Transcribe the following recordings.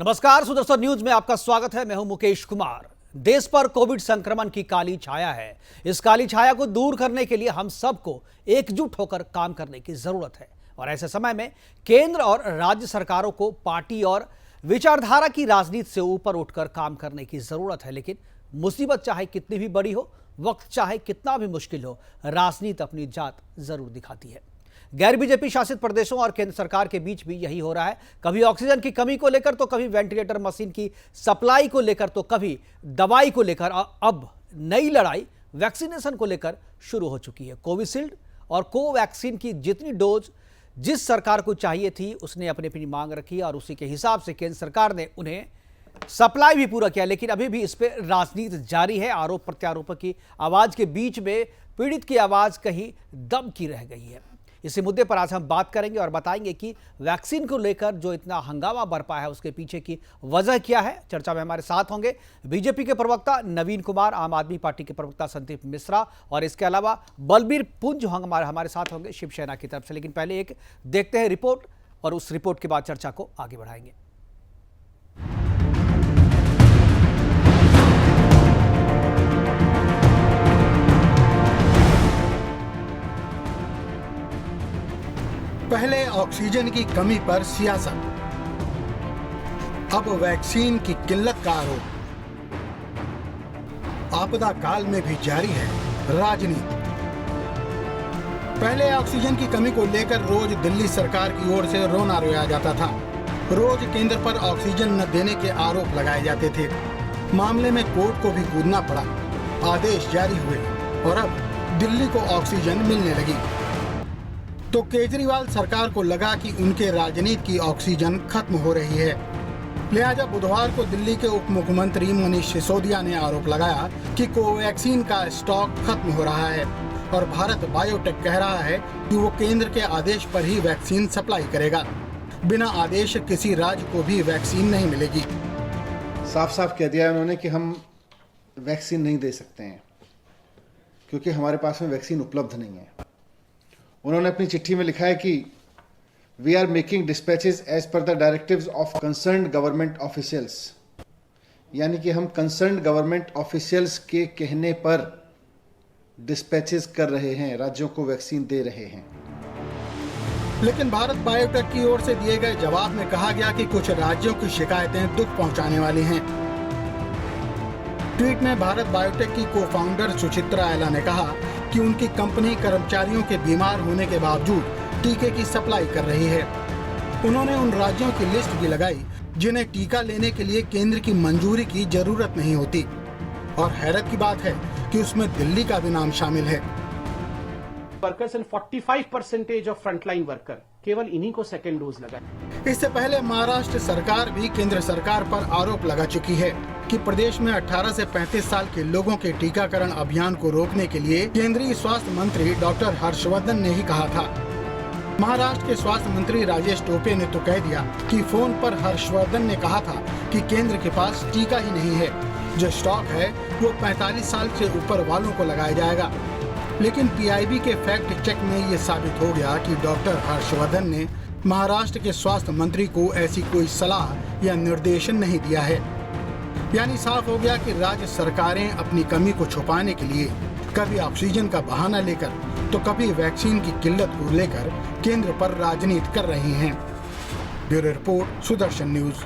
नमस्कार, सुदर्शन न्यूज में आपका स्वागत है। मैं हूं मुकेश कुमार। देश पर कोविड संक्रमण की काली छाया है। इस काली छाया को दूर करने के लिए हम सबको एकजुट होकर काम करने की जरूरत है और ऐसे समय में केंद्र और राज्य सरकारों को पार्टी और विचारधारा की राजनीति से ऊपर उठकर काम करने की जरूरत है। लेकिन मुसीबत चाहे कितनी भी बड़ी हो, वक्त चाहे कितना भी मुश्किल हो, राजनीति अपनी जात जरूर दिखाती है। गैर बीजेपी शासित प्रदेशों और केंद्र सरकार के बीच भी यही हो रहा है। कभी ऑक्सीजन की कमी को लेकर, तो कभी वेंटिलेटर मशीन की सप्लाई को लेकर, तो कभी दवाई को लेकर। अब नई लड़ाई वैक्सीनेशन को लेकर शुरू हो चुकी है। कोविशील्ड और कोवैक्सीन की जितनी डोज जिस सरकार को चाहिए थी, उसने अपनी अपनी मांग रखी और उसी के हिसाब से केंद्र सरकार ने उन्हें सप्लाई भी पूरा किया। लेकिन अभी भी इस पर राजनीति जारी है। आरोप प्रत्यारोपों की आवाज के बीच में पीड़ित की आवाज कहीं दम की रह गई है। इसी मुद्दे पर आज हम बात करेंगे और बताएंगे कि वैक्सीन को लेकर जो इतना हंगामा बरपा है, उसके पीछे की वजह क्या है। चर्चा में हमारे साथ होंगे बीजेपी के प्रवक्ता नवीन कुमार, आम आदमी पार्टी के प्रवक्ता संदीप मिश्रा और इसके अलावा बलबीर पुंज हमारे साथ होंगे शिवसेना की तरफ से। लेकिन पहले एक देखते हैं रिपोर्ट और उस रिपोर्ट के बाद चर्चा को आगे बढ़ाएंगे। पहले ऑक्सीजन की कमी पर सियासत, अब वैक्सीन की किल्लत का आरोप। आपदा काल में भी जारी है राजनीति। पहले ऑक्सीजन की कमी को लेकर रोज दिल्ली सरकार की ओर से रोना रोया जाता था। रोज केंद्र पर ऑक्सीजन न देने के आरोप लगाए जाते थे। मामले में कोर्ट को भी कूदना पड़ा, आदेश जारी हुए और अब दिल्ली को ऑक्सीजन मिलने लगी। तो केजरीवाल सरकार को लगा कि उनके राजनीति की ऑक्सीजन खत्म हो रही है। लिहाजा बुधवार को दिल्ली के उप मुख्यमंत्री मनीष सिसोदिया ने आरोप लगाया कि कोवैक्सीन का स्टॉक खत्म हो रहा है और भारत बायोटेक कह रहा है कि वो केंद्र के आदेश पर ही वैक्सीन सप्लाई करेगा। बिना आदेश किसी राज्य को भी वैक्सीन नहीं मिलेगी। साफ साफ कह दिया उन्होंने कि हम वैक्सीन नहीं दे सकते हैं क्योंकि हमारे पास में वैक्सीन उपलब्ध नहीं है। उन्होंने अपनी चिट्ठी में लिखा है कि we are making dispatches as per the directives of concerned government officials, यानी कि हम कंसर्न्ड गवर्नमेंट ऑफिशियल्स के कहने पर डिस्पैचेस कर रहे हैं, राज्यों को वैक्सीन दे रहे हैं। लेकिन भारत बायोटेक की ओर से दिए गए जवाब में कहा गया कि कुछ राज्यों की शिकायतें दुख पहुंचाने वाली हैं। ट्वीट में भारत बायोटेक की को-फाउंडर सुचित्रा एला ने कहा कि उनकी कंपनी कर्मचारियों के बीमार होने के बावजूद टीके की सप्लाई कर रही है। उन्होंने उन राज्यों की लिस्ट भी लगाई जिन्हें टीका लेने के लिए केंद्र की मंजूरी की जरूरत नहीं होती और हैरत की बात है कि उसमें दिल्ली का भी नाम शामिल है। Workers and 45% of frontline worker, केवल इन्हीं को सेकेंड डोज लगा। इससे पहले महाराष्ट्र सरकार भी केंद्र सरकार पर आरोप लगा चुकी है कि प्रदेश में 18 से 35 साल के लोगों के टीकाकरण अभियान को रोकने के लिए केंद्रीय स्वास्थ्य मंत्री डॉक्टर हर्षवर्धन ने ही कहा था। महाराष्ट्र के स्वास्थ्य मंत्री राजेश टोपे ने तो कह दिया कि फोन पर हर्षवर्धन ने कहा था कि केंद्र के पास टीका ही नहीं है, जो स्टॉक है वो 45 साल से ऊपर वालों को लगाया जाएगा। लेकिन पीआईबी के फैक्ट चेक में ये साबित हो गया कि डॉक्टर हर्षवर्धन ने महाराष्ट्र के स्वास्थ्य मंत्री को ऐसी कोई सलाह या निर्देशन नहीं दिया है। यानी साफ हो गया कि राज्य सरकारें अपनी कमी को छुपाने के लिए कभी ऑक्सीजन का बहाना लेकर तो कभी वैक्सीन की किल्लत को लेकर केंद्र पर राजनीति कर रही हैं। Bureau report, Sudarshan news.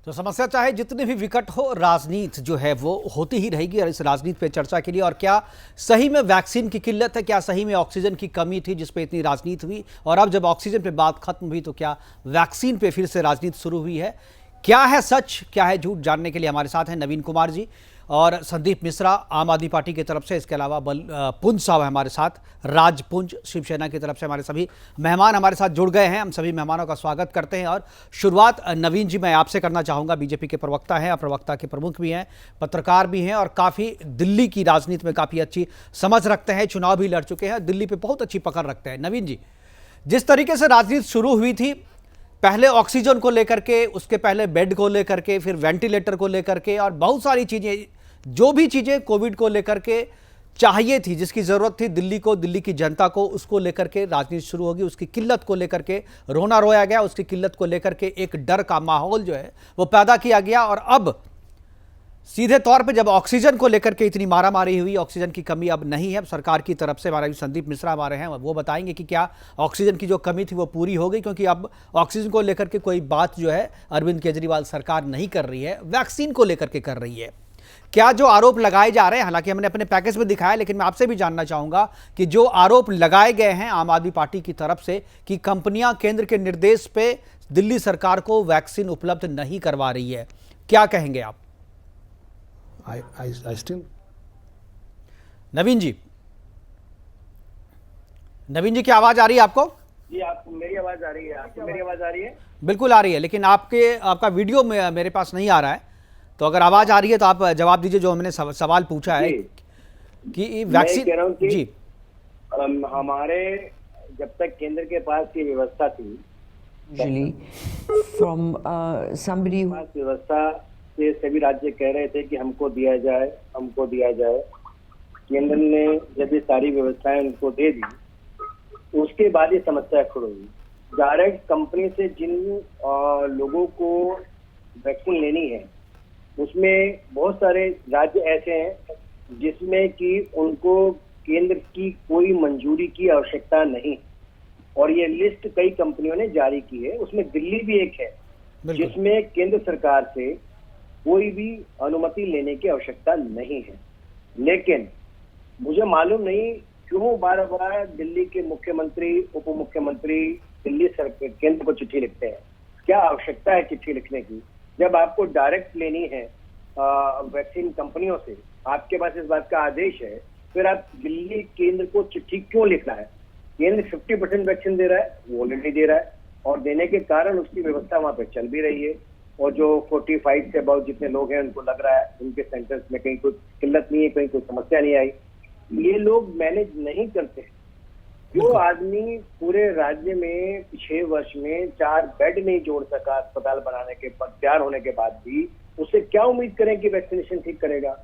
तो समस्या चाहे जितनी भी विकट हो, राजनीति जो है वो होती ही रहेगी। और इस राजनीति पे चर्चा के लिए, और क्या सही में वैक्सीन की किल्लत है, क्या सही में ऑक्सीजन की कमी थी जिस पे इतनी राजनीति हुई, और अब जब ऑक्सीजन पे बात खत्म हुई तो क्या वैक्सीन पे फिर से राजनीति शुरू हुई है। क्या है सच, क्या है झूठ, जानने के लिए हमारे साथ हैं नवीन कुमार जी और संदीप मिश्रा आम आदमी पार्टी की तरफ से। इसके अलावा पुंज साहब हमारे साथ, राज पुंज शिवसेना की तरफ से। हमारे सभी मेहमान हमारे साथ जुड़ गए हैं। हम सभी मेहमानों का स्वागत करते हैं। और शुरुआत नवीन जी मैं आपसे करना चाहूँगा। बीजेपी के प्रवक्ता हैं और प्रवक्ता के प्रमुख भी हैं, पत्रकार भी हैं और काफ़ी दिल्ली की राजनीति में काफ़ी अच्छी समझ रखते हैं, चुनाव भी लड़ चुके हैं, दिल्ली पर बहुत अच्छी पकड़ रखते हैं। नवीन जी, जिस तरीके से राजनीति शुरू हुई थी, पहले ऑक्सीजन को लेकर के, उसके पहले बेड को लेकर के, फिर वेंटिलेटर को लेकर के और बहुत सारी चीज़ें, जो भी चीज़ें कोविड को लेकर के चाहिए थी, जिसकी जरूरत थी दिल्ली को, दिल्ली की जनता को, उसको लेकर के राजनीति शुरू होगी। उसकी किल्लत को लेकर के रोना रोया गया, उसकी किल्लत को लेकर के एक डर का माहौल जो है वो पैदा किया गया। और अब सीधे तौर पे जब ऑक्सीजन को लेकर के इतनी मारामारी हुई, ऑक्सीजन की कमी अब नहीं है। सरकार की तरफ से हमारे संदीप मिश्रा हमारे हैं, वो बताएंगे कि क्या ऑक्सीजन की जो कमी थी वो पूरी हो गई, क्योंकि अब ऑक्सीजन को लेकर के कोई बात जो है अरविंद केजरीवाल सरकार नहीं कर रही है, वैक्सीन को लेकर के कर रही है। क्या जो आरोप लगाए जा रहे हैं, हालांकि हमने अपने पैकेज में दिखाया, लेकिन मैं आपसे भी जानना चाहूंगा कि जो आरोप लगाए गए हैं आम आदमी पार्टी की तरफ से कि कंपनियां केंद्र के निर्देश पे दिल्ली सरकार को वैक्सीन उपलब्ध नहीं करवा रही है, क्या कहेंगे आप? I still नवीन जी की आवाज आ रही है आपको? जी, आपको मेरी आवाज आ रही है? आपको मेरी आवाज आ रही है? बिल्कुल आ रही है, लेकिन आपका वीडियो में मेरे पास नहीं आ रहा है। तो अगर आवाज आ रही है तो आप जवाब दीजिए जो हमने सवाल पूछा है कि वैक्सीन। कह रहा हूं कि जी, हमारे जब तक केंद्र के पास ये व्यवस्था थी, usually from somebody who व्यवस्था से सभी राज्य कह रहे थे कि हमको दिया जाए, हमको दिया जाए। केंद्र ने जब ये सारी व्यवस्थाएं उनको दे दी, उसके बाद ये समस्या खड़ी हुई। डायरेक्ट कंपनी से जिन लोगों को वैक्सीन लेनी है, उसमें बहुत सारे राज्य ऐसे हैं जिसमें कि उनको केंद्र की कोई मंजूरी की आवश्यकता नहीं, और ये लिस्ट कई कंपनियों ने जारी की है। उसमें दिल्ली भी एक है जिसमें केंद्र सरकार से कोई भी अनुमति लेने की आवश्यकता नहीं है। लेकिन मुझे मालूम नहीं क्यों बार बार दिल्ली के मुख्यमंत्री, उप मुख्यमंत्री दिल्ली सरकार केंद्र को चिट्ठी लिखते हैं। क्या आवश्यकता है चिट्ठी लिखने की? जब आपको डायरेक्ट लेनी है वैक्सीन कंपनियों से, आपके पास इस बात का आदेश है, फिर आप दिल्ली केंद्र को चिट्ठी क्यों लिखना है? केंद्र 50% वैक्सीन दे रहा है, वो ऑलरेडी दे रहा है, और देने के कारण उसकी व्यवस्था वहां पे चल भी रही है। और जो 45 से अबाउट जितने लोग हैं उनको लग रहा है उनके सेंटर्स में कहीं कोई किल्लत नहीं है, कहीं कोई समस्या नहीं आई। ये लोग मैनेज नहीं करते। जो आदमी पूरे राज्य में 6 वर्ष में 4 बेड नहीं जोड़ सका अस्पताल बनाने के बाद, तैयार होने के बाद भी, उससे क्या उम्मीद करें कि वैक्सीनेशन ठीक करेगा?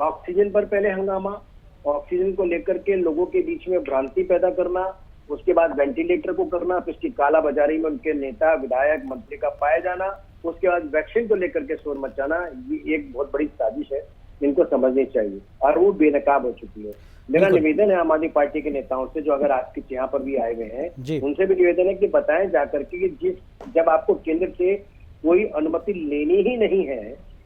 ऑक्सीजन पर पहले हंगामा, ऑक्सीजन को लेकर के लोगों के बीच में भ्रांति पैदा करना, उसके बाद वेंटिलेटर को करना, फिर उसकी कालाबाजारी में उनके नेता, विधायक, मंत्री का पाया जाना, उसके बाद वैक्सीन को लेकर के शोर मचाना, ये एक बहुत बड़ी साजिश है, इनको समझनी चाहिए, और वो बेनकाब हो चुकी है। मेरा निवेदन है आम आदमी पार्टी के नेताओं से, जो अगर आपके यहाँ पर भी आए हुए हैं, उनसे भी निवेदन है कि बताएं जाकर के कि जब आपको केंद्र से कोई अनुमति लेनी ही नहीं है,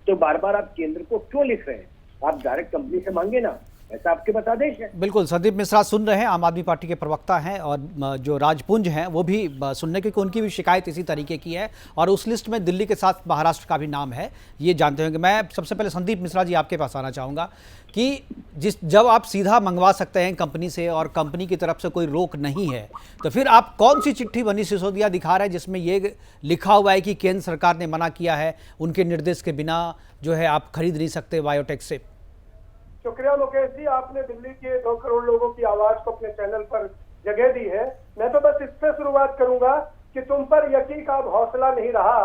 तो बार बार आप केंद्र को क्यों लिख रहे हैं? आप डायरेक्ट कंपनी से मांगे ना, ऐसा आपके पास आदेश है। बिल्कुल, संदीप मिश्रा सुन रहे हैं, आम आदमी पार्टी के प्रवक्ता हैं, और जो राजपुंज हैं वो भी सुनने की, उनकी भी शिकायत इसी तरीके की है, और उस लिस्ट में दिल्ली के साथ महाराष्ट्र का भी नाम है, ये जानते होंगे। मैं सबसे पहले संदीप मिश्रा जी आपके पास आना चाहूँगा कि जब आप सीधा मंगवा सकते हैं कंपनी से और कंपनी की तरफ से कोई रोक नहीं है, तो फिर आप कौन सी चिट्ठी मनीष सिसोदिया दिखा रहे हैं जिसमें ये लिखा हुआ है कि केंद्र सरकार ने मना किया है, उनके निर्देश के बिना जो है आप खरीद नहीं सकते बायोटेक से? शुक्रिया मुकेश जी, आपने दिल्ली के 2 करोड़ लोगों की आवाज को अपने चैनल पर जगह दी है। मैं तो बस इससे शुरुआत करूंगा कि तुम पर यकीन का अब हौसला नहीं रहा,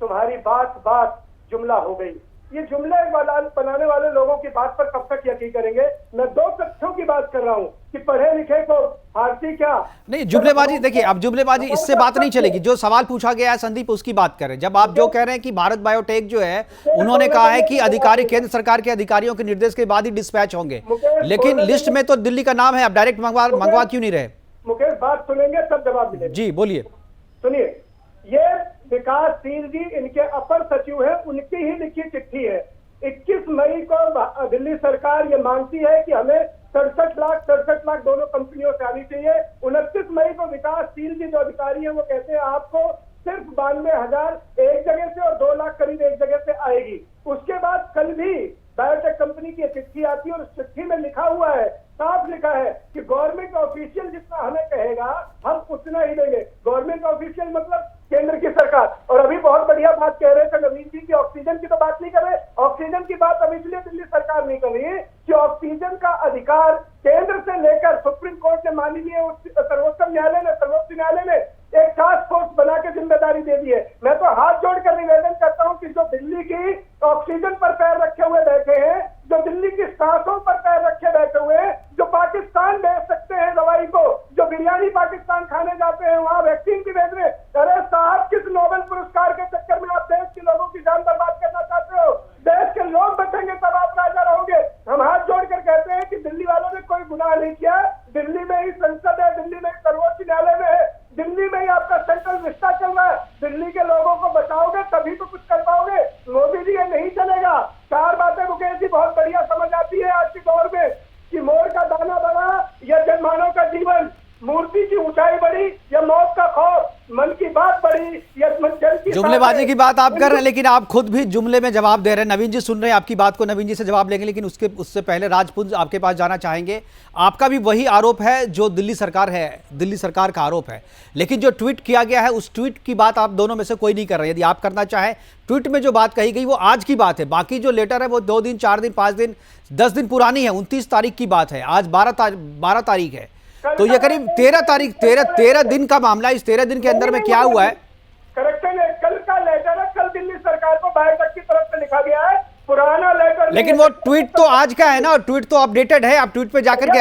तुम्हारी बात बात जुमला हो गई। ये जुमले बनाने वाले लोगों की बात पर कब तक यकीन करेंगे? मैं 2 तथ्यों की बात कर रहा हूँ कि पढ़े लिखे को भारतीय क्या नहीं, जुमलेबाजी देखिए, अब जुमलेबाजी इससे बात नहीं चलेगी। जो सवाल पूछा गया है संदीप, उसकी बात करें। जब आप जो कह रहे हैं कि भारत बायोटेक जो है, उन्होंने कहा है कि अधिकारी केंद्र सरकार के अधिकारियों के निर्देश के बाद ही डिस्पैच होंगे, लेकिन लिस्ट में तो दिल्ली का नाम है, आप डायरेक्ट मंगवा क्यों नहीं रहे? मुकेश, बात सुनेंगे तब जवाब मिलेगा। जी बोलिए। सुनिए, ये विकासशील जी इनके अपर सचिव है, उनकी ही लिखी चिट्ठी है। 21 मई को दिल्ली सरकार ये मांगती है कि हमें 67 लाख दोनों कंपनियों से आनी चाहिए। 29 मई को विकासशील जी जो अधिकारी है वो कहते हैं आपको सिर्फ 92,000 एक जगह से और 2 लाख करीब एक जगह से आएगी। उसके बाद कल भी बायोटेक कंपनी की चिट्ठी आती है और उस चिट्ठी में लिखा हुआ है, साफ लिखा है कि गवर्नमेंट ऑफिशियल जितना हमें कहेगा हम उतना ही देंगे। गवर्नमेंट ऑफिशियल मतलब केंद्र की सरकार। और अभी बहुत बढ़िया बात कह रहे थे नवीन जी की ऑक्सीजन की तो बात नहीं कर रहे। ऑक्सीजन की बात अब इसलिए दिल्ली सरकार नहीं कर रही है कि ऑक्सीजन का अधिकार केंद्र से लेकर सुप्रीम कोर्ट ने माननीय सर्वोच्च न्यायालय ने एक टास्क फोर्स बना के जिम्मेदारी दे दी है। मैं तो हाथ जोड़कर निवेदन करता हूं कि जो दिल्ली की ऑक्सीजन पर पैर रखे हुए बैठे हैं, जो दिल्ली की सांसों पर पैर रखे बैठे हुए हैं, जो पाकिस्तान भेज सकते हैं दवाई को, जो बिरयानी पाकिस्तान खाने जाते हैं वहां वैक्सीन भी भेज रहे हैं। अरे साहब, किस नोबेल पुरस्कार के चक्कर में आप देश के लोगों की जान बर्बाद करना चाहते हो? देश के लोग बचेंगे तब आप राजा रहोगे। हम हाथ जोड़कर कहते हैं कि दिल्ली वालों ने कोई गुनाह नहीं किया। दिल्ली में ही संसद है, दिल्ली में ही सर्वोच्च न्यायालय में है, दिल्ली में ही आपका सेंट्रल विस्टा चल रहा है। दिल्ली के लोगों को बचाओगे तभी तो कुछ कर पाओगे। मोदी जी, ये नहीं चलेगा। चार बातें मुकेश जी बहुत बढ़िया समझ आती है आज के दौर में कि मोर का दाना बढ़ा या जनमानव का जीवन, मूर्ति की ऊंचाई बढ़ी या मौत का खौफ, मन की बात बढ़ी या जन की जुमलेबाजी की बात आप कर रहे हैं, लेकिन आप खुद भी जुमले में जवाब दे रहे हैं। नवीन जी सुन रहे हैं आपकी बात को, नवीन जी से जवाब लेंगे, लेकिन उससे पहले राजपुंज आपके पास जाना चाहेंगे। आपका भी वही आरोप है जो दिल्ली सरकार का आरोप है, लेकिन जो ट्वीट किया गया है उस ट्वीट की बात आप दोनों में से कोई नहीं कर रहे। यदि आप करना चाहें, ट्वीट में जो बात कही गई वो आज की बात है, बाकी जो लेटर है वो 2 दिन 4 दिन 5 दिन 10 दिन पुरानी है। 29 तारीख की बात है, आज 12 तारीख है, तो ये करीब 13 दिन का मामला। इस 13 दिन के अंदर में क्या हुआ है? करेक्शन है, कल का लेटर है, कल दिल्ली सरकार को बायोटेक की तरफ से लिखा गया है, पुराना लेटर। लेकिन वो ट्वीट तो आज का है ना, और ट्वीट तो अपडेटेड है। आप ट्वीट पे जाकर के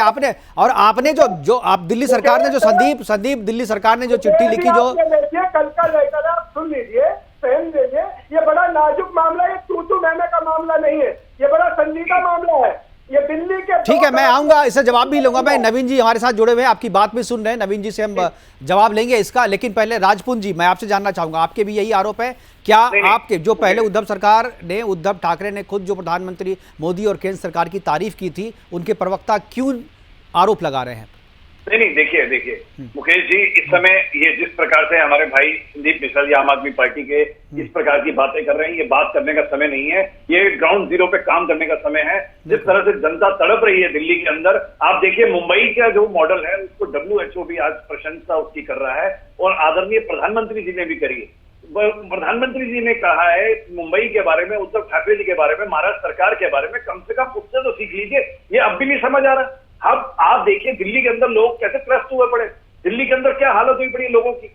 आपने जो आप दिल्ली सरकार ने जो संदीप दिल्ली सरकार ने जो चिट्ठी लिखी, जो कल का लेटर है, आप सुन लीजिए, पेन लीजिए। ये बड़ा नाजुक मामला है, तू मैंने का मामला नहीं है, ये बड़ा संजीदा मामला है। ये दिल्ली के, ठीक है, मैं आऊंगा, इससे जवाब भी लूंगा। मैं नवीन जी हमारे साथ जुड़े हुए हैं, आपकी बात भी सुन रहे हैं, नवीन जी से हम जवाब लेंगे इसका। लेकिन पहले राजपुंज जी, मैं आपसे जानना चाहूंगा, आपके भी यही आरोप है क्या? आपके जो पहले उद्धव ठाकरे ने खुद जो प्रधानमंत्री मोदी और केंद्र सरकार की तारीफ की थी, उनके प्रवक्ता क्यों आरोप लगा रहे हैं? नहीं, देखिए मुकेश जी, इस समय ये जिस प्रकार से हमारे भाई संदीप मिश्रा जी आम आदमी पार्टी के इस प्रकार की बातें कर रहे हैं, ये बात करने का समय नहीं है। ये ग्राउंड जीरो पे काम करने का समय है। जिस तरह से जनता तड़प रही है दिल्ली के अंदर, आप देखिए मुंबई का जो मॉडल है उसको WHO भी आज प्रशंसा उसकी कर रहा है, और आदरणीय प्रधानमंत्री जी ने भी करी है। प्रधानमंत्री जी ने कहा है मुंबई के बारे में, उद्धव ठाकरे जी के बारे में, महाराष्ट्र सरकार के बारे में, कम से कम उससे तो सीख लीजिए। ये अब भी नहीं समझ आ रहा। अब आप देखिए दिल्ली के अंदर लोग कैसे त्रस्त हुए पड़े, दिल्ली के अंदर क्या हालत हुई पड़ी है लोगों की।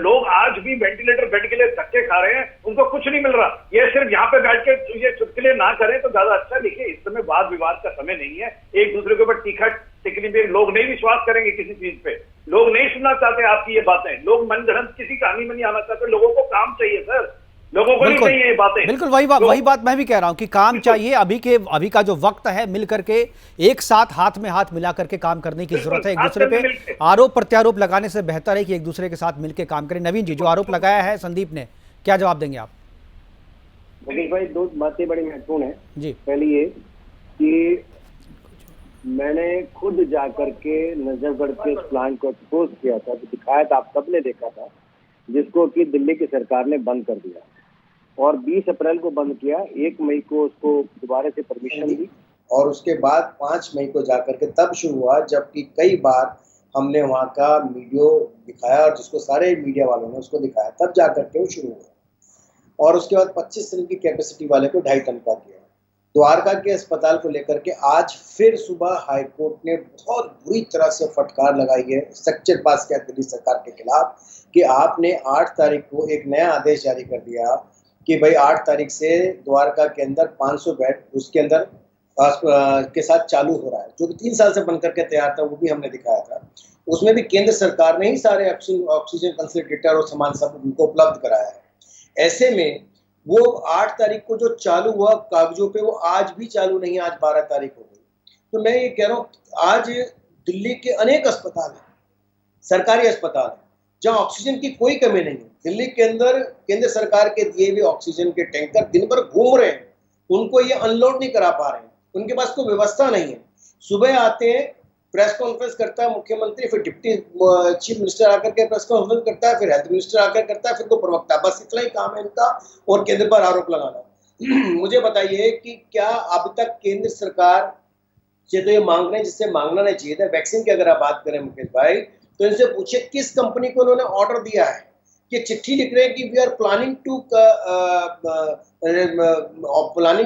लोग आज भी वेंटिलेटर बेड के लिए धक्के खा रहे हैं, उनको कुछ नहीं मिल रहा। ये सिर्फ यहाँ पे बैठ के ये चुटकुले ना करें तो ज्यादा अच्छा। देखिए, इस समय वाद विवाद का समय नहीं है। एक दूसरे के ऊपर तीखा टिकनी पे लोग नहीं विश्वास करेंगे किसी चीज पे। लोग नहीं सुनना चाहते आपकी ये बातें। लोग मन गढ़ंत किसी कहानी में नहीं आना चाहते। लोगों को काम चाहिए सर, लोगों को नहीं चाहिए ये बातें। बिल्कुल वही बात मैं भी कह रहा हूं कि काम चाहिए। अभी का जो वक्त है, मिल करके एक साथ हाथ में हाथ मिला करके काम करने की जरूरत है। एक दूसरे पे आरोप प्रत्यारोप लगाने से बेहतर है कि एक दूसरे के साथ मिलकर काम करें। नवीन जी, जो आरोप लगाया है संदीप ने, क्या जवाब देंगे आप? मुकेश भाई, 2 बातें बड़ी महत्वपूर्ण है जी। पहली ये कि मैंने खुद जाकर के नजफगढ़ के उस प्लांट को एक्सपोज किया था, तो दिखाया था, आप सबने देखा था, जिसको कि दिल्ली की सरकार ने बंद कर दिया और 20 अप्रैल को बंद किया। 1 मई को उसको दोबारा से परमिशन दी और उसके बाद 5 मई को जाकर के तब शुरू हुआ, जबकि कई बार हमने वहाँ का वीडियो दिखाया और जिसको सारे मीडिया वालों ने उसको दिखाया, तब जाकर के वो शुरू हुआ। और उसके बाद 25 टन की कैपेसिटी वाले को 2.5 टन का किया। द्वारका के अस्पताल को लेकर के आज फिर सुबह हाईकोर्ट ने बहुत बुरी तरह से फटकार लगाई है, स्ट्रक्चर पास किया दिल्ली सरकार के खिलाफ कि आपने 8 तारीख को एक नया आदेश जारी कर दिया कि भाई 8 तारीख से द्वारका के अंदर 500 बेड उसके अंदर के साथ चालू हो रहा है, जो कि 3 साल से बनकर के तैयार था, वो भी हमने दिखाया था। उसमें भी केंद्र सरकार ने ही सारे ऑक्सीजन कंसंट्रेटर और सामान सब उनको उपलब्ध कराया है। ऐसे में वो 8 तारीख को जो चालू हुआ कागजों पे, वो आज भी चालू नहीं है, आज 12 तारीख हो गई। तो मैं ये कह रहा हूँ, आज दिल्ली के अनेक अस्पताल हैं, सरकारी अस्पताल हैं, जहाँ ऑक्सीजन की कोई कमी नहीं है। दिल्ली के अंदर केंद्र सरकार के दिए हुए ऑक्सीजन के टैंकर दिन भर घूम रहे हैं, उनको ये अनलोड नहीं करा पा रहे हैं, उनके पास कोई व्यवस्था नहीं है। सुबह आते हैं, प्रेस कॉन्फ्रेंस करता है मुख्यमंत्री, फिर डिप्टी चीफ मिनिस्टर आकर के प्रेस कॉन्फ्रेंस करता है, फिर हेल्थ मिनिस्टर आकर करता है, फिर तो प्रवक्ता, बस इतना ही काम है इनका, और केंद्र पर आरोप लगाना। मुझे बताइए कि क्या अब तक केंद्र सरकार से तो ये मांग रहे हैं जिससे मांगना नहीं चाहिए था। वैक्सीन की अगर आप बात करें मुकेश भाई, तो इनसे पूछे किस कंपनी को उन्होंने ऑर्डर दिया है कि चिट्ठी लिख रहे हैं कि we are planning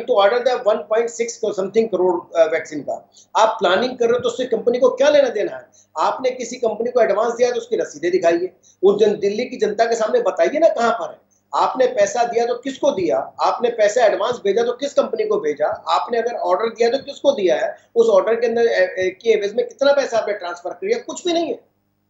to order the 1.6 something crore vaccine का। आप प्लानिंग कर रहे हो तो उससे कंपनी को क्या लेना देना है? आपने किसी कंपनी को एडवांस दिया तो उसकी रसीदें दिखाइए, वो दिल्ली की जनता के सामने बताइए ना कहाँ पर है। आपने पैसा दिया तो किसको दिया, आपने पैसा एडवांस भेजा तो किस कंपनी को भेजा, आपने अगर ऑर्डर दिया तो किसको दिया है, उस ऑर्डर के अंदर के एवज में कितना पैसा आपने ट्रांसफर किया, कुछ भी नहीं है,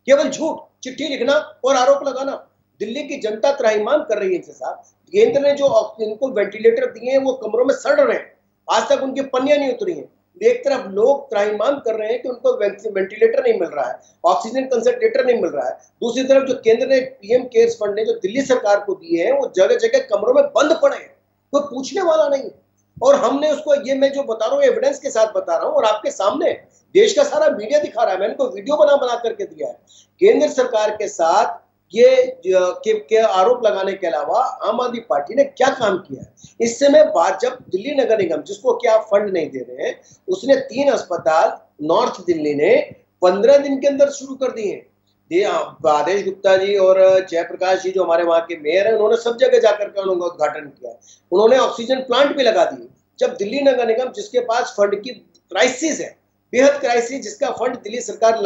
केवल झूठ, चिट्ठी लिखना और आरोप लगाना। दिल्ली की जनता त्राहिमाम कर रही है इनसे साहब। केंद्र ने जो इनको वेंटिलेटर दिए हैं वो कमरों में सड़ रहे हैं, आज तक उनकी पन्नियां नहीं उतरी हैं। एक तरफ लोग त्राहिमाम कर रहे हैं कि उनको वेंटिलेटर नहीं मिल रहा है, ऑक्सीजन कंसंट्रेटर नहीं मिल रहा है, दूसरी तरफ जो केंद्र ने पीएम केयर्स फंड ने जो दिल्ली सरकार को दिए हैं वो जगह जगह कमरों में बंद पड़े हैं, कोई पूछने वाला नहीं है। और हमने उसको, ये मैं जो बता रहा हूँ एविडेंस के साथ बता रहा हूँ और आपके सामने देश का सारा मीडिया दिखा रहा है, मैंने उनको वीडियो बना करके दिया है। केंद्र सरकार के साथ ये आरोप लगाने के अलावा आम आदमी पार्टी ने क्या काम किया है इस समय बात, जब दिल्ली नगर निगम जिसको क्या फंड नहीं दे रहे हैं, उसने 3 अस्पताल नॉर्थ दिल्ली ने 15 दिन के अंदर शुरू कर दिए हैं। आदेश गुप्ता जी और जयप्रकाश जी जो हमारे वहां के मेयर हैं, उन्होंने सब जगह जाकर के उनका उद्घाटन किया, उन्होंने ऑक्सीजन प्लांट भी लगा दिए। जब दिल्ली नगर निगम जिसके पास फंड की क्राइसिस है, बेहद क्राइसिस, जिसका फंड दिल्ली सरकार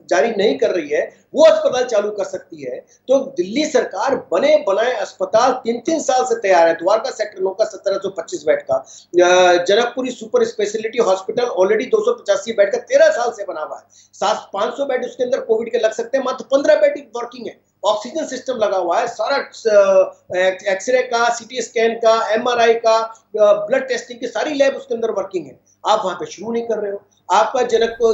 जारी नहीं कर रही है, वो अस्पताल चालू कर सकती है, तो दिल्ली सरकार बने बनाए अस्पताल 3-3 साल से तैयार है। द्वारका सेक्टर 9 का 1725 बेड का, Janakpuri super speciality hospital already 285 bed का 13 साल से बना हुआ है, 500 बेड उसके अंदर कोविड के लग सकते हैं, मात्र 15 बेड वर्किंग है, ऑक्सीजन सिस्टम लगा हुआ है, सारा एक्सरे का, सीटी स्कैन का, एमआरआई का, ब्लड टेस्टिंग की सारी लैब उसके अंदर वर्किंग है। आप वहां पे शुरू नहीं कर रहे हो। आपका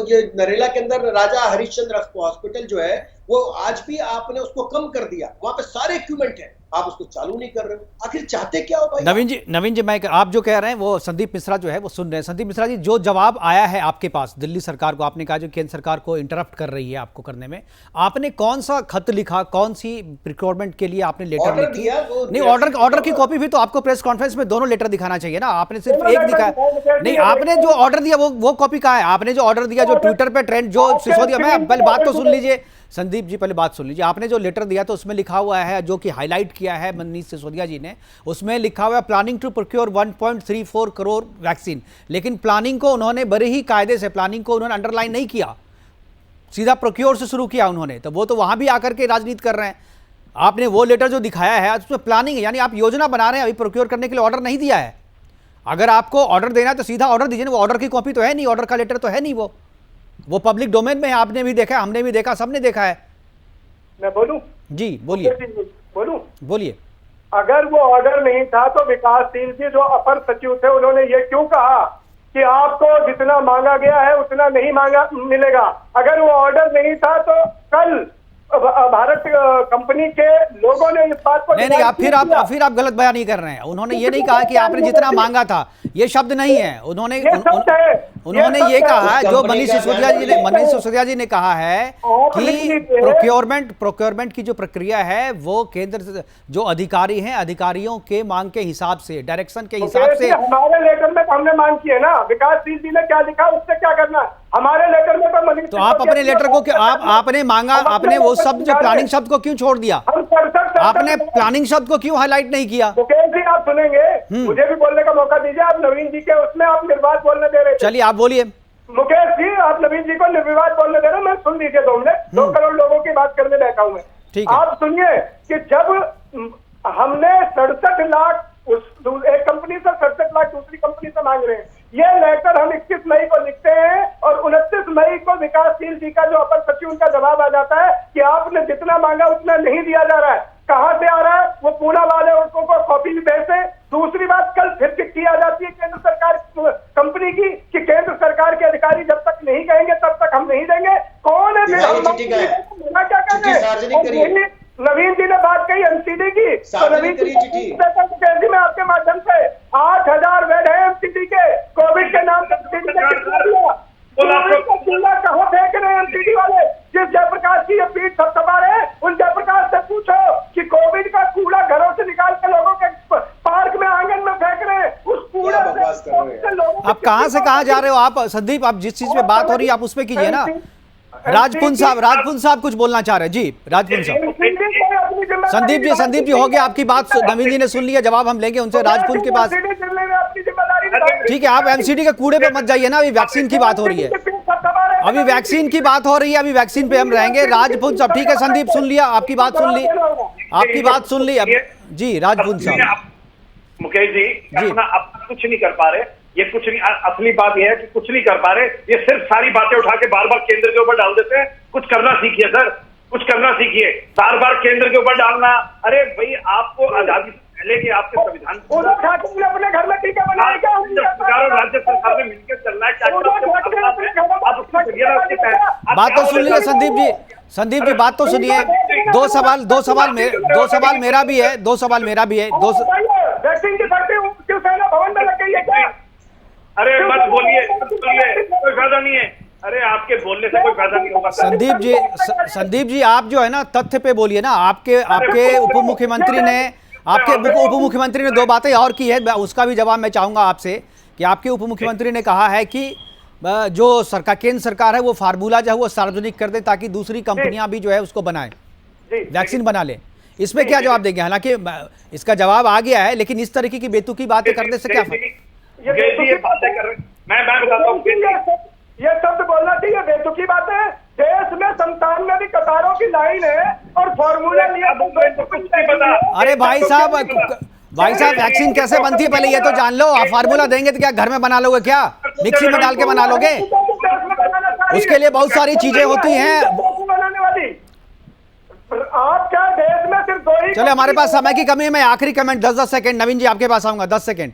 ये नरेला के अंदर राजा हरिश्चंद्र हॉस्पिटल जो है वो आज भी आपने उसको कम कर दिया, वहां पे सारे इक्विपमेंट है, आप उसको चालू नहीं कर रहे हो। आखिर चाहते क्या हो भाई? नवीन जी मैं आप जो कह रहे हैं वो संदीप मिश्रा जो है वो सुन रहे हैं। संदीप मिश्रा जी, जो जवाब आया है आपके पास दिल्ली सरकार को, आपने कहा जो केंद्र सरकार को इंटरप्ट कर रही है आपको करने में, आपने कौन सा खत लिखा, कौन सी प्रिक्योरमेंट के लिए आपने लेटर लिखी? नहीं, ऑर्डर की कॉपी भी तो आपको प्रेस कॉन्फ्रेंस में दोनों लेटर दिखाना चाहिए ना, आपने सिर्फ एक दिखाया। नहीं, आपने जो ऑर्डर दिया वो कॉपी कहाँ है? आपने जो ऑर्डर दिया, जो ट्विटर पे ट्रेंड, जो सिसोदिया, मैं पहले बात तो सुन लीजिए संदीप जी, पहले बात सुन लीजिए। आपने जो लेटर दिया तो उसमें लिखा हुआ है, जो कि हाईलाइट किया है मनीष सिसोदिया जी ने, उसमें लिखा हुआ है planning to procure 1.34 crore vaccine. लेकिन प्लानिंग को उन्होंने बड़े ही कायदे से, प्लानिंग को उन्होंने अंडरलाइन नहीं किया, सीधा प्रोक्योर से शुरू किया उन्होंने, तो वो तो वहां भी आकर के राजनीति कर रहे हैं। आपने वो लेटर जो दिखाया है उसमें प्लानिंग है, यानी आप योजना बना रहे हैं, अभी प्रोक्योर करने के लिए ऑर्डर नहीं दिया है। अगर आपको ऑर्डर देना है तो सीधा ऑर्डर दीजिए ना, वो ऑर्डर की कॉपी तो है नहीं, ऑर्डर का लेटर तो है नहीं, वो पब्लिक डोमेन में है, आपने भी देखा, हमने भी देखा, सबने देखा है। मैं बोलूं? जी बोलिए। बोलूं? बोलिए। अगर वो ऑर्डर नहीं था तो विकासशील जी जो अपर सचिव थे उन्होंने ये क्यों कहा कि आपको जितना मांगा गया है उतना नहीं मांगा मिलेगा? अगर वो ऑर्डर नहीं था तो कल भारत कंपनी के लोगों ने इस बात को नहीं, फिर आप गलत बयान नहीं कर रहे हैं। उन्होंने ये नहीं कहा कि आपने जितना मांगा था, ये शब्द नहीं है। उन्होंने ये कहा, जो मनीष सिसोदिया जी ने कहा है कि प्रोक्योरमेंट की जो प्रक्रिया है वो केंद्र जो अधिकारी हैं, अधिकारियों के मांग के हिसाब से, डायरेक्शन के हिसाब से। हमारे लेटर में हमने मांग की है ना, विकासशील जी ने क्या लिखा उससे क्या करना है? हमारे लेटर में तो मनीष, तो आप अपने लेटर को आपने मांगा, आपने वो शब्द जो प्लानिंग शब्द को क्यों छोड़ दिया? आपने प्लानिंग शब्द को क्यों हाईलाइट नहीं किया? मुकेश जी आप सुनेंगे, मुझे भी बोलने का मौका दीजिए। आप नवीन जी के उसमें आप निर्वाध बोलने दे रहे थे। चलिए आप बोलिए। मुकेश जी आप नवीन जी को निर्विवाद बोलने दे रहे हैं, मैं सुन लीजिए 2 मिनट। 2 करोड़ लोगों की बात करने बैठा हूं मैं। ठीक है, आप सुनिए कि जब हमने 67 लाख एक कंपनी से 67 लाख दूसरी कंपनी से मांग रहे हैं, ये लेटर हम 21 मई को लिखते हैं और 29 मई को विकासशील जी का जो अपर सचिव उनका जवाब आ जाता है कि आपने जितना मांगा उतना नहीं दिया जा रहा है। कहां से आ रहा है? वो पूना वाले उनको कॉपी भी भेजते। दूसरी बात, कल फिर चिट्ठी आ जाती है केंद्र सरकार कंपनी की कि केंद्र सरकार के अधिकारी जब तक नहीं कहेंगे तब तक हम नहीं देंगे। कौन है? क्या कहते? नवीन जी ने बात कही एमसीडी की, तो नवीन जी मैं आपके माध्यम से 8000 बेड है एमसीडी के, कोविड के नाम पर कहाँ फेंक रहे हैं एमसीडी वाले? जिस जयप्रकाश की ये पीठ थपथपा रहे हैं उन जयप्रकाश से पूछो कि कोविड का कूड़ा घरों से निकाल के लोगों के पार्क में, आंगन में फेंक रहे हैं, उस कूड़ा से लोगों। आप कहां से कहां जा रहे हो आप संदीप? आप जिस चीज पे बात हो रही है आप उसमें कीजिए ना। राजपुन साहब कुछ बोलना चाह रहे हैं। जी राजपुन साहब। संदीप जी हो गया आपकी बात, नवीन जी ने सुन लिया, जवाब हम लेंगे उनसे राजपुन के पास। ठीक है, आप एमसीडी के कूड़े पे मत जाइए ना, अभी वैक्सीन की बात हो रही है, अभी वैक्सीन की बात हो रही है, अभी वैक्सीन पे हम रहेंगे। राजपुन साहब ठीक है, संदीप सुन लिया, आपकी बात सुन ली, जी राजपूत साहब। मुकेश जी अपना कुछ नहीं कर पा रहे, ये कुछ नहीं, असली बात यह है कि कुछ नहीं कर पा रहे, ये सिर्फ सारी बातें उठा के बार बार केंद्र के ऊपर डाल देते हैं। कुछ करना सीखिए सर, कुछ करना सीखिए, बार बार केंद्र के ऊपर डालना। अरे भाई आपको आजादी से पहले के आपके संविधान अपने घर में टीका बनाया क्या? सरकार और राज्य सरकार में मिलकर चलना है। बात तो सुन लीजिए संदीप जी बात तो सुनिए। दो सवाल मेरा भी है। वैक्सीन की फैक्ट्री शिवसेना भवन में लग गई है क्या? अरे मत बोलिए, कोई फायदा नहीं है। अरे आपके बोलने से कोई फायदा नहीं होगा। संदीप जी आप जो है ना तथ्य पे बोलिए ना। आपके उप मुख्यमंत्री ने दो बातें और की है, उसका भी जवाब मैं चाहूंगा आपसे कि आपके उप मुख्यमंत्री ने कहा है कि जो केंद्र सरकार है वो फार्मूला जो है वो सार्वजनिक कर दे ताकि दूसरी कंपनियां भी जो है उसको बनाएं, वैक्सीन बना ले। इसमें क्या जवाब देंगे? हालांकि इसका जवाब आ गया है, लेकिन इस तरीके की बेतुकी बातें करने से क्या मैं बताता हूँ, ये शब्द बोलना चाहिए, बेतुकी बात है। देश में 97 कतारों की लाइन है और फॉर्मूला लिया। अरे भाई साहब वैक्सीन कैसे बनती है पहले ये तो जान लो। आप फार्मूला देंगे तो क्या घर में बना लोगे? क्या मिक्सी में डाल के बना लोगे? उसके लिए बहुत सारी चीजें होती हैं। आप क्या देश में सिर्फ 2 ही? चले हमारे पास समय की कमी है, मैं आखिरी कमेंट 10 सेकंड नवीन जी आपके पास आऊंगा। 10 सेकंड।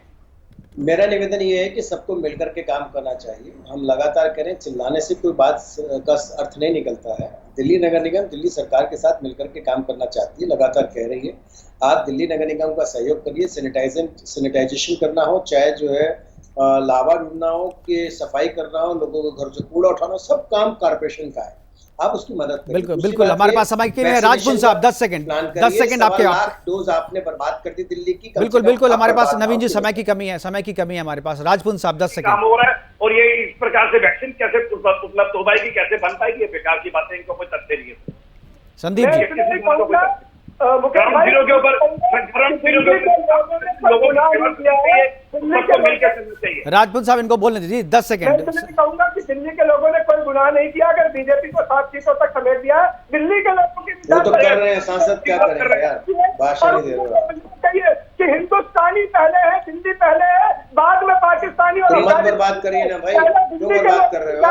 मेरा निवेदन ये है कि सबको मिलकर के काम करना चाहिए। हम लगातार करें, चिल्लाने से कोई बात का अर्थ नहीं निकलता है। दिल्ली नगर निगम दिल्ली सरकार के साथ मिलकर के काम करना चाहती है, लगातार कह रही है। आप दिल्ली नगर निगम का सहयोग करिए। सैनिटाइजेशन करना हो, चाहे जो है लावा ढूंढना हो, कि सफाई करना हो, लोगों को घर से कूड़ा उठाना हो, सब काम कारपोरेशन का है। आप उसकी मदद करिए। बिल्कुल हमारे पास समय के लिए राजपूत साहब 10 सेकंड आपके डोज आपने बर्बाद कर दी दिल्ली की। बिल्कुल हमारे पास नवीन जी समय की कमी है हमारे पास। राजपूत साहब 10 सेकंड। काम हो रहा है और ये इस प्रकार से वैक्सीन कैसे उपलब्ध हो पाएगी, कैसे बन पाएगी, ये बेकार की बातें, इनको कोई तथ्य नहीं है। संदीप जी ग्राउंड जीरो के ऊपर राजपूत साहब इनको बोलने दीजिए 10 सेकंड। मैं कहूंगा कि दिल्ली के लोगों ने कोई गुनाह नहीं किया अगर बीजेपी को 7 सीटों तक समेट दिया। दिल्ली के लोगों की वो तो कर रहे हैं, सांसद क्या करेंगे यार, भाषण नहीं दे रहे हो। कि हिंदुस्तानी पहले है, दिल्ली पहले है, बाद में पाकिस्तानी और मत बर्बाद करिए ना भाई, क्यों बर्बाद कर रहे हो?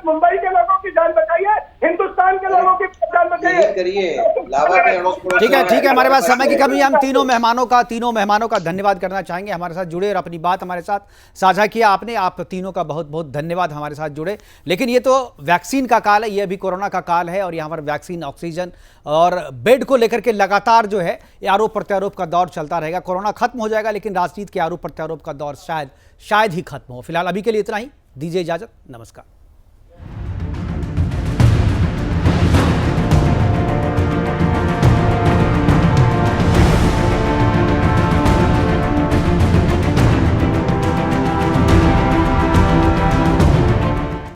मुंबई के लोगों की जान बचाइए, हिंदुस्तान के लोगों की जान बचाइए। करिए लावा के ठीक है हमारे पास समय की कमी है। हम तीनों मेहमानों का धन्यवाद करना चाहेंगे, हमारे साथ जुड़े और अपनी बात हमारे साथ साझा किया आपने। आप तीनों का बहुत बहुत धन्यवाद, हमारे साथ जुड़े। लेकिन ये तो वैक्सीन का काल है, ये अभी कोरोना का काल है और यहाँ पर वैक्सीन, ऑक्सीजन और बेड को लेकर के लगातार जो है आरोप प्रत्यारोप का दौर चलता रहेगा। कोरोना खत्म हो जाएगा लेकिन राजनीति के आरोप प्रत्यारोप का दौर शायद ही खत्म हो। फिलहाल अभी के लिए इतना ही, दीजिए इजाजत, नमस्कार।